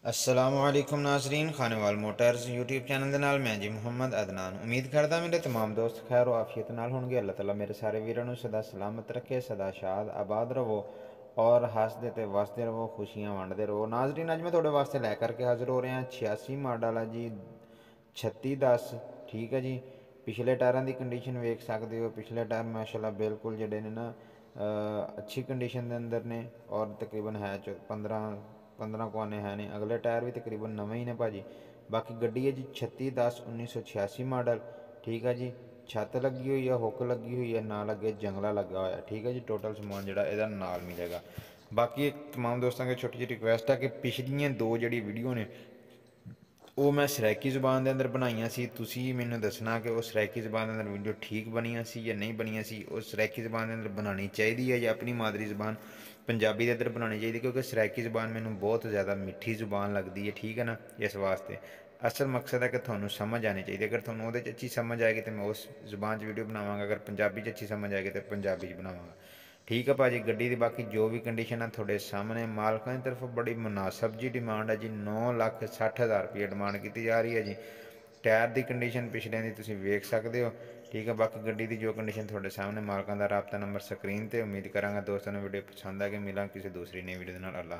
अस्सलामुअलैकुम नाजरीन, Khanewal Motors YouTube channel ਦੇ ਨਾਲ मैं जी मुहम्मद अदनान उम्मीद करदा मेरे तमाम दोस्त खैर आफियत नाल होणगे। अल्लाह ताला मेरे सारे वीरों ਨੂੰ सदा सलामत रखे, सदा शाद आबाद रवो और हसदे ते वसदे रवो, खुशियां वंडदे रवो। नाजरीन अज मैं थोड़े वास्ते लै करके हाजिर हो रहा 86 मॉडल है जी 3610। ठीक है जी, पिछले टायरों की कंडीशन वेख सकते हो। पिछले टायर माशाल्लाह बिल्कुल जोड़े ने ना अच्छी कंडीशन के अंदर ने और तकरीबन है 15 कोने है ने। अगले टायर भी तकरीबन नवे ही ने भाजी। बाकी गड्डी है जी 3610 1986 मॉडल। ठीक है जी, छत लगी हुई है, हुक लगी हुई है, ना लगे जंगला लगा हुआ है। ठीक है जी, टोटल समान जोड़ा यदा नाल मिलेगा। बाकी एक तमाम दोस्तों की छोटी जी रिक्वेस्ट है कि पिछलियाँ दो जी वीडियो ने वो मैं सरैकी जुबान के अंदर बनाई सी। तुसी मैनू दसना कि वो सरैकी जुबान के अंदर वीडियो ठीक बनिया सी या नहीं बनिया सी। वो सरैकी जुबान के अंदर बनानी चाहिए है या अपनी मादरी जुबान पंजाबी के अंदर बनानी चाहिए, क्योंकि सरैकी जुबान मैनू बहुत ज़्यादा मिठी जुबान लगती है। ठीक है ना, इस वास्ते असल मकसद है कि थानू समझ आनी चाहिए। अगर थानू वो अच्छी समझ आएगी तो मैं उस जुबान वीडियो बनावांगा, अगर पंजाबी अच्छी समझ आएगी तो पंजाबी बनावांगा। ठीक है भाजी, गड्डी की बाकी जो भी कंडीशन है थोड़े सामने। मालकों की तरफ बड़ी मुनासब जी डिमांड है जी, 9,60,000 रुपये डिमांड की जा रही है जी। टायर की कंडीशन पिछले की तुम वेख सकते हो। ठीक है, बाकी गड्डी की जो कंडीशन थोड़े सामने। मालकों का रबता नंबर स्क्रीन पर। उम्मीद करा दोस्तों ने वीडियो पसंद आ गई। मिला किसी दूसरी नई वीडियो के नाल। अल्लाह।